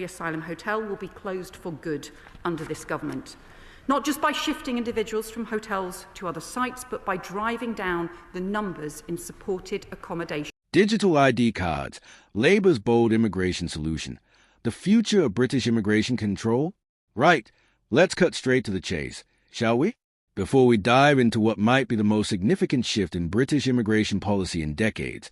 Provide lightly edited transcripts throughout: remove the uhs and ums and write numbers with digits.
every asylum hotel will be closed for good under this government. Not just by shifting individuals from hotels to other sites, but by driving down the numbers in supported accommodation. Digital ID cards, Labour's bold immigration solution. The future of British immigration control? Right, let's cut straight to the chase, shall we? Before we dive into what might be the most significant shift in British immigration policy in decades,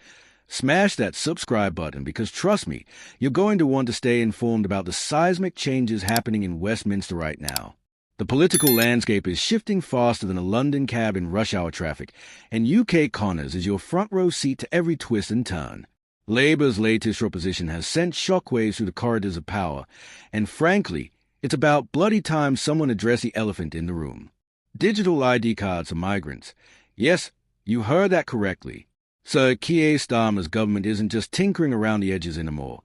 smash that subscribe button because, trust me, you're going to want to stay informed about the seismic changes happening in Westminster right now. The political landscape is shifting faster than a London cab in rush hour traffic, and UK Connors is your front row seat to every twist and turn. Labour's latest proposition has sent shockwaves through the corridors of power, and frankly, it's about bloody time someone addressed the elephant in the room. Digital ID cards for migrants. Yes, you heard that correctly. Sir Keir Starmer's government isn't just tinkering around the edges anymore.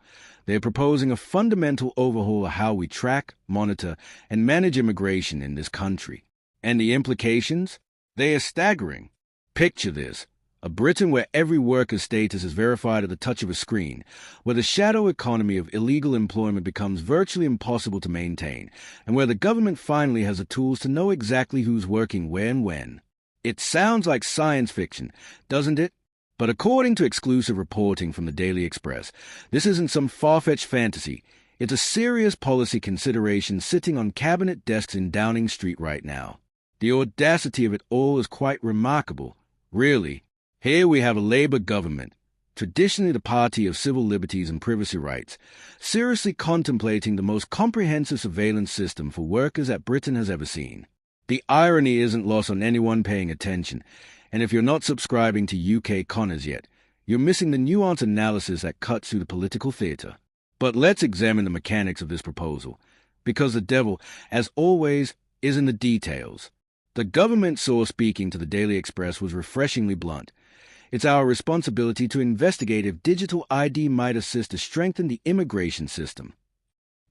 They're proposing a fundamental overhaul of how we track, monitor, and manage immigration in this country. And the implications? They are staggering. Picture this. A Britain where every worker's status is verified at the touch of a screen, where the shadow economy of illegal employment becomes virtually impossible to maintain, and where the government finally has the tools to know exactly who's working where and when. It sounds like science fiction, doesn't it? But according to exclusive reporting from the Daily Express, this isn't some far-fetched fantasy. It's a serious policy consideration sitting on cabinet desks in Downing Street right now. The audacity of it all is quite remarkable. Really, here we have a Labour government, traditionally the party of civil liberties and privacy rights, seriously contemplating the most comprehensive surveillance system for workers that Britain has ever seen. The irony isn't lost on anyone paying attention. And if you're not subscribing to UK Connors yet, you're missing the nuanced analysis that cuts through the political theatre. But let's examine the mechanics of this proposal, because the devil, as always, is in the details. The government source speaking to the Daily Express was refreshingly blunt. It's our responsibility to investigate if digital ID might assist to strengthen the immigration system.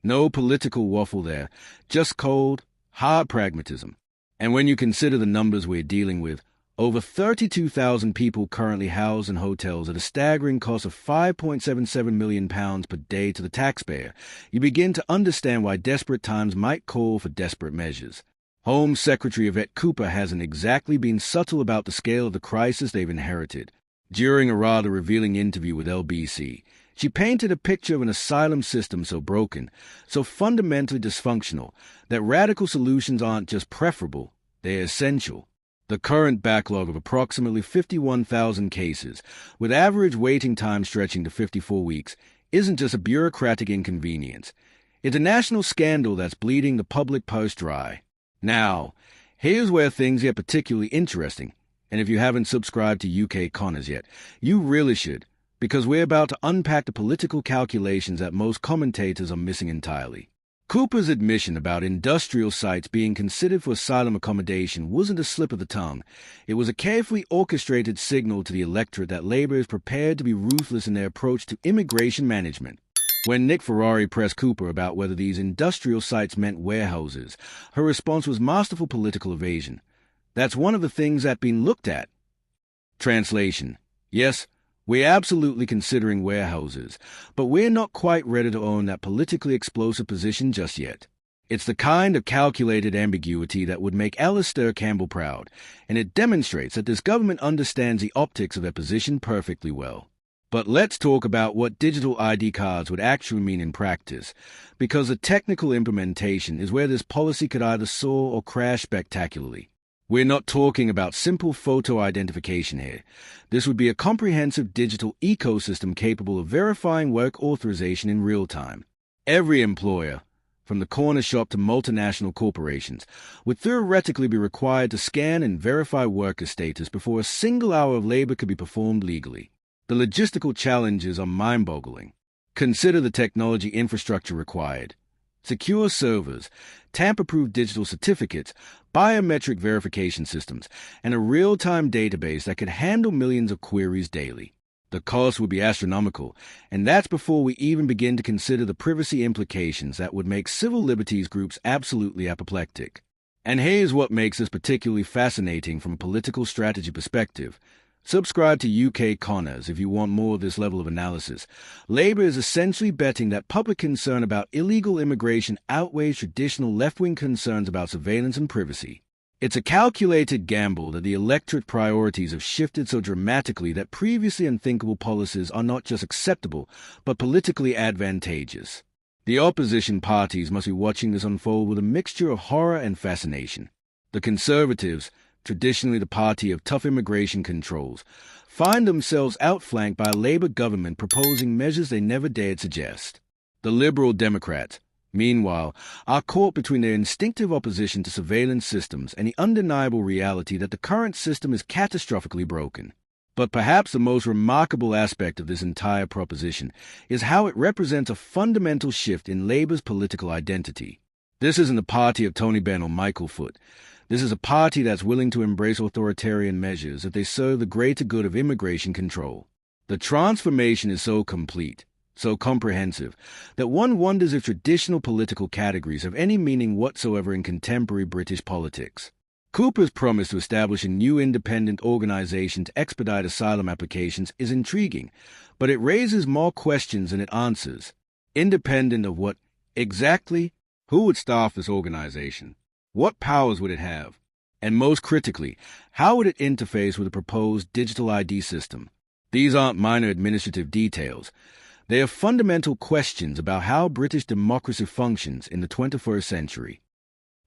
No political waffle there, just cold, hard pragmatism. And when you consider the numbers we're dealing with, over 32,000 people currently housed in hotels at a staggering cost of £5.77 million per day to the taxpayer, you begin to understand why desperate times might call for desperate measures. Home Secretary Yvette Cooper hasn't exactly been subtle about the scale of the crisis they've inherited. During a rather revealing interview with LBC, she painted a picture of an asylum system so broken, so fundamentally dysfunctional, that radical solutions aren't just preferable, they're essential. The current backlog of approximately 51,000 cases, with average waiting time stretching to 54 weeks, isn't just a bureaucratic inconvenience. It's a national scandal that's bleeding the public purse dry. Now, here's where things get particularly interesting, and if you haven't subscribed to UK Connors yet, you really should, because we're about to unpack the political calculations that most commentators are missing entirely. Cooper's admission about industrial sites being considered for asylum accommodation wasn't a slip of the tongue. It was a carefully orchestrated signal to the electorate that Labour is prepared to be ruthless in their approach to immigration management. When Nick Ferrari pressed Cooper about whether these industrial sites meant warehouses, her response was masterful political evasion. That's one of the things that's been looked at. Translation. Yes, we're absolutely considering warehouses, but we're not quite ready to own that politically explosive position just yet. It's the kind of calculated ambiguity that would make Alistair Campbell proud, and it demonstrates that this government understands the optics of their position perfectly well. But let's talk about what digital ID cards would actually mean in practice, because the technical implementation is where this policy could either soar or crash spectacularly. We're not talking about simple photo identification here. This would be a comprehensive digital ecosystem capable of verifying work authorization in real time. Every employer, from the corner shop to multinational corporations, would theoretically be required to scan and verify worker status before a single hour of labor could be performed legally. The logistical challenges are mind-boggling. Consider the technology infrastructure required. Secure servers, tamper-proof digital certificates, biometric verification systems, and a real-time database that could handle millions of queries daily. The cost would be astronomical, and that's before we even begin to consider the privacy implications that would make civil liberties groups absolutely apoplectic. And here's what makes this particularly fascinating from a political strategy perspective. Subscribe to UK Connors if you want more of this level of analysis. Labour is essentially betting that public concern about illegal immigration outweighs traditional left-wing concerns about surveillance and privacy. It's a calculated gamble that the electorate priorities have shifted so dramatically that previously unthinkable policies are not just acceptable, but politically advantageous. The opposition parties must be watching this unfold with a mixture of horror and fascination. The Conservatives, traditionally the party of tough immigration controls, find themselves outflanked by a Labour government proposing measures they never dared suggest. The Liberal Democrats, meanwhile, are caught between their instinctive opposition to surveillance systems and the undeniable reality that the current system is catastrophically broken. But perhaps the most remarkable aspect of this entire proposition is how it represents a fundamental shift in Labour's political identity. This isn't the party of Tony Benn or Michael Foot. This is a party that's willing to embrace authoritarian measures if they serve the greater good of immigration control. The transformation is so complete, so comprehensive, that one wonders if traditional political categories have any meaning whatsoever in contemporary British politics. Cooper's promise to establish a new independent organization to expedite asylum applications is intriguing, but it raises more questions than it answers. Independent of what exactly? Who would staff this organization? What powers would it have? And most critically, how would it interface with the proposed digital ID system? These aren't minor administrative details. They are fundamental questions about how British democracy functions in the 21st century.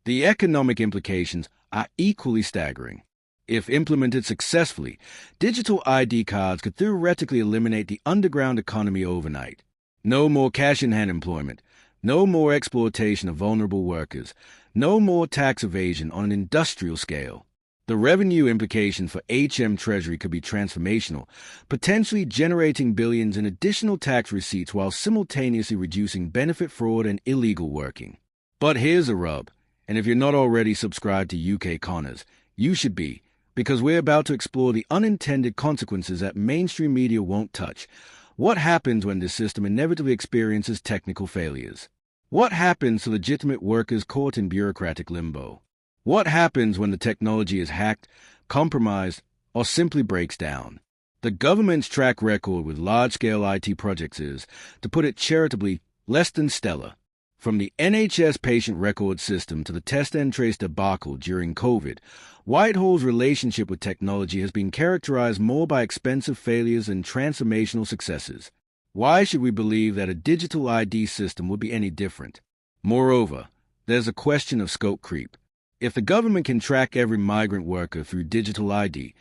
The economic implications are equally staggering. If implemented successfully, digital ID cards could theoretically eliminate the underground economy overnight. No more cash-in-hand employment. No more exploitation of vulnerable workers. No more tax evasion on an industrial scale. The revenue implication for HM Treasury could be transformational, potentially generating billions in additional tax receipts while simultaneously reducing benefit fraud and illegal working. But here's a rub, and if you're not already subscribed to UK Connors, you should be, because we're about to explore the unintended consequences that mainstream media won't touch. What happens when this system inevitably experiences technical failures? What happens to legitimate workers caught in bureaucratic limbo? What happens when the technology is hacked, compromised, or simply breaks down? The government's track record with large-scale IT projects is, to put it charitably, less than stellar. From the NHS patient record system to the test and trace debacle during COVID, Whitehall's relationship with technology has been characterized more by expensive failures than transformational successes. Why should we believe that a digital ID system would be any different? Moreover, there's a question of scope creep. If the government can track every migrant worker through digital ID,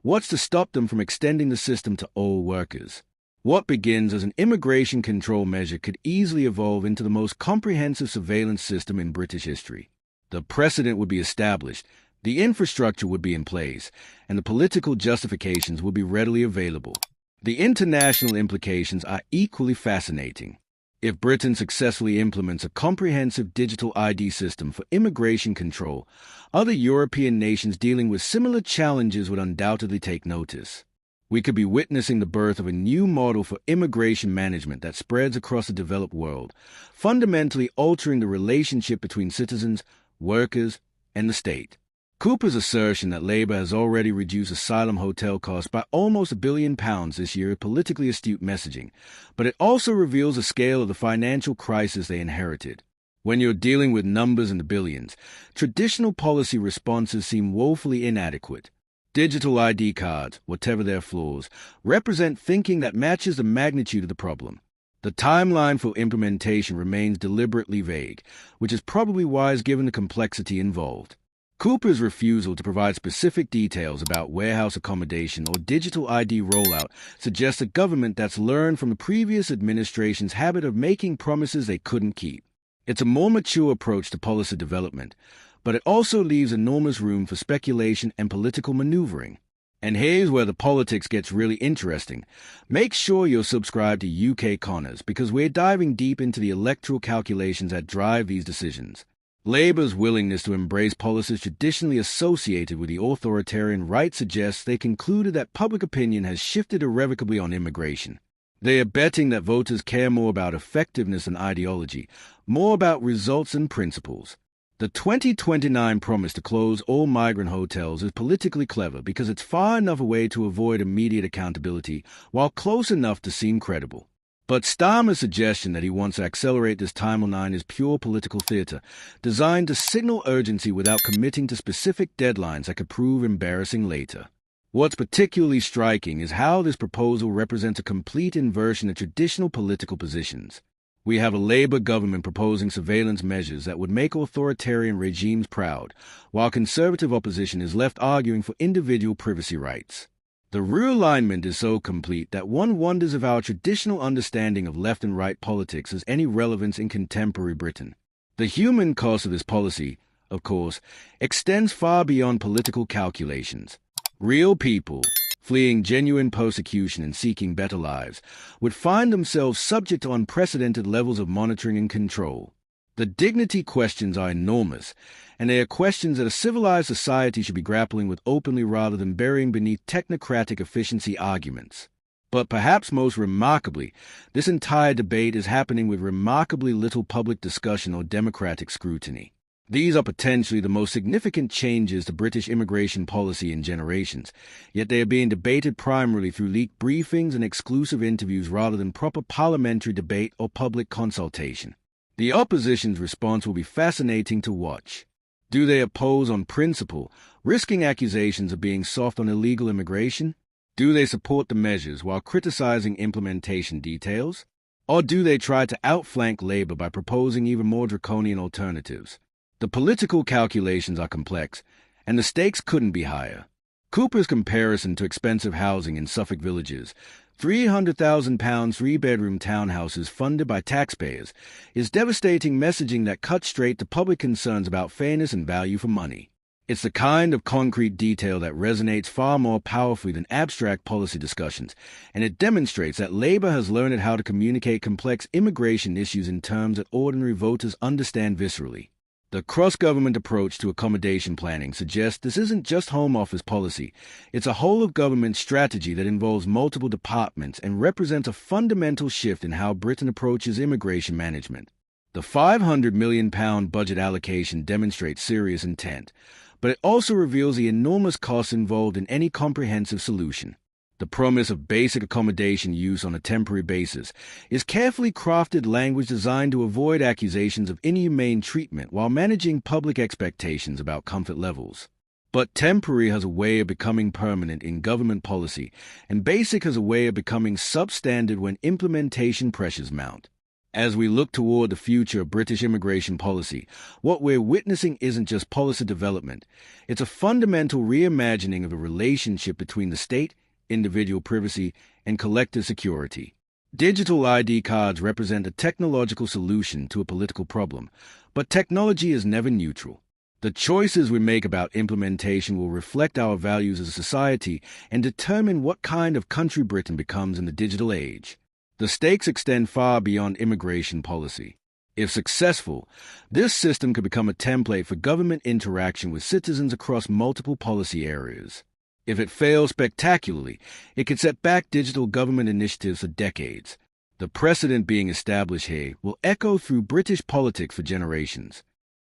what's to stop them from extending the system to all workers? What begins as an immigration control measure could easily evolve into the most comprehensive surveillance system in British history. The precedent would be established, the infrastructure would be in place, and the political justifications would be readily available. The international implications are equally fascinating. If Britain successfully implements a comprehensive digital ID system for immigration control, other European nations dealing with similar challenges would undoubtedly take notice. We could be witnessing the birth of a new model for immigration management that spreads across the developed world, fundamentally altering the relationship between citizens, workers, and the state. Cooper's assertion that Labour has already reduced asylum hotel costs by almost £1 billion this year is politically astute messaging, but it also reveals the scale of the financial crisis they inherited. When you're dealing with numbers in the billions, traditional policy responses seem woefully inadequate. Digital ID cards, whatever their flaws, represent thinking that matches the magnitude of the problem. The timeline for implementation remains deliberately vague, which is probably wise given the complexity involved. Cooper's refusal to provide specific details about warehouse accommodation or digital ID rollout suggests a government that's learned from the previous administration's habit of making promises they couldn't keep. It's a more mature approach to policy development, but it also leaves enormous room for speculation and political maneuvering. And here's where the politics gets really interesting. Make sure you're subscribed to UK Connors, because we're diving deep into the electoral calculations that drive these decisions. Labour's willingness to embrace policies traditionally associated with the authoritarian right suggests they concluded that public opinion has shifted irrevocably on immigration. They are betting that voters care more about effectiveness than ideology, more about results and principles. The 2029 promise to close all migrant hotels is politically clever because it's far enough away to avoid immediate accountability while close enough to seem credible. But Starmer's suggestion that he wants to accelerate this timeline is pure political theater, designed to signal urgency without committing to specific deadlines that could prove embarrassing later. What's particularly striking is how this proposal represents a complete inversion of traditional political positions. We have a Labour government proposing surveillance measures that would make authoritarian regimes proud, while Conservative opposition is left arguing for individual privacy rights. The realignment is so complete that one wonders if our traditional understanding of left and right politics has any relevance in contemporary Britain. The human cost of this policy, of course, extends far beyond political calculations. Real people, fleeing genuine persecution and seeking better lives, would find themselves subject to unprecedented levels of monitoring and control. The dignity questions are enormous, and they are questions that a civilized society should be grappling with openly rather than burying beneath technocratic efficiency arguments. But perhaps most remarkably, this entire debate is happening with remarkably little public discussion or democratic scrutiny. These are potentially the most significant changes to British immigration policy in generations, yet they are being debated primarily through leaked briefings and exclusive interviews rather than proper parliamentary debate or public consultation. The opposition's response will be fascinating to watch. Do they oppose on principle, risking accusations of being soft on illegal immigration? Do they support the measures while criticizing implementation details? Or do they try to outflank Labour by proposing even more draconian alternatives? The political calculations are complex, and the stakes couldn't be higher. Cooper's comparison to expensive housing in Suffolk villages, £300,000 three-bedroom townhouses funded by taxpayers, is devastating messaging that cuts straight to public concerns about fairness and value for money. It's the kind of concrete detail that resonates far more powerfully than abstract policy discussions, and it demonstrates that Labour has learned how to communicate complex immigration issues in terms that ordinary voters understand viscerally. The cross-government approach to accommodation planning suggests this isn't just Home Office policy, it's a whole-of-government strategy that involves multiple departments and represents a fundamental shift in how Britain approaches immigration management. The £500 million budget allocation demonstrates serious intent, but it also reveals the enormous costs involved in any comprehensive solution. The promise of basic accommodation use on a temporary basis is carefully crafted language designed to avoid accusations of inhumane treatment while managing public expectations about comfort levels. But temporary has a way of becoming permanent in government policy, and basic has a way of becoming substandard when implementation pressures mount. As we look toward the future of British immigration policy, what we're witnessing isn't just policy development, it's a fundamental reimagining of the relationship between the state, individual privacy, and collective security. Digital ID cards represent a technological solution to a political problem, but technology is never neutral. The choices we make about implementation will reflect our values as a society and determine what kind of country Britain becomes in the digital age. The stakes extend far beyond immigration policy. If successful, this system could become a template for government interaction with citizens across multiple policy areas. If it fails spectacularly, it could set back digital government initiatives for decades. The precedent being established here will echo through British politics for generations.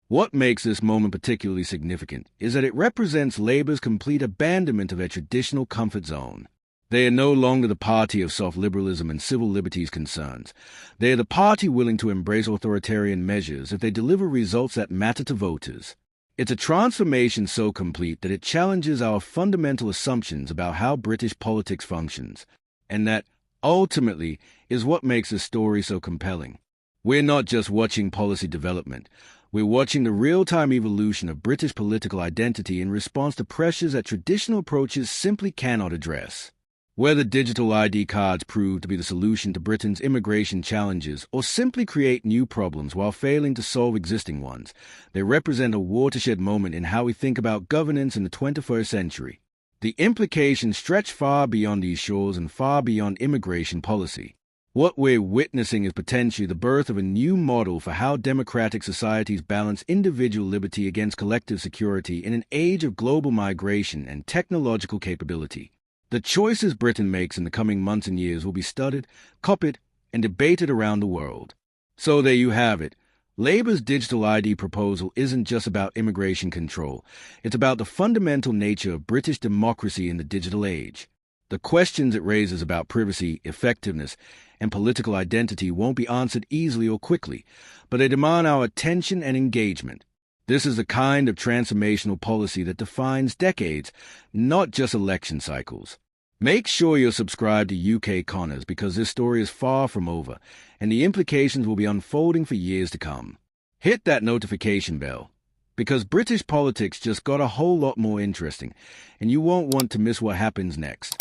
What makes this moment particularly significant is that it represents Labour's complete abandonment of their traditional comfort zone. They are no longer the party of soft liberalism and civil liberties concerns. They are the party willing to embrace authoritarian measures if they deliver results that matter to voters. It's a transformation so complete that it challenges our fundamental assumptions about how British politics functions, and that, ultimately, is what makes this story so compelling. We're not just watching policy development, we're watching the real-time evolution of British political identity in response to pressures that traditional approaches simply cannot address. Whether digital ID cards prove to be the solution to Britain's immigration challenges or simply create new problems while failing to solve existing ones, they represent a watershed moment in how we think about governance in the 21st century. The implications stretch far beyond these shores and far beyond immigration policy. What we're witnessing is potentially the birth of a new model for how democratic societies balance individual liberty against collective security in an age of global migration and technological capability. The choices Britain makes in the coming months and years will be studied, copied, and debated around the world. So there you have it, Labour's digital ID proposal isn't just about immigration control. It's about the fundamental nature of British democracy in the digital age. The questions it raises about privacy, effectiveness, and political identity won't be answered easily or quickly, but they demand our attention and engagement. This is the kind of transformational policy that defines decades, not just election cycles. Make sure you're subscribed to UK Connors because this story is far from over, and the implications will be unfolding for years to come. Hit that notification bell, because British politics just got a whole lot more interesting, and you won't want to miss what happens next.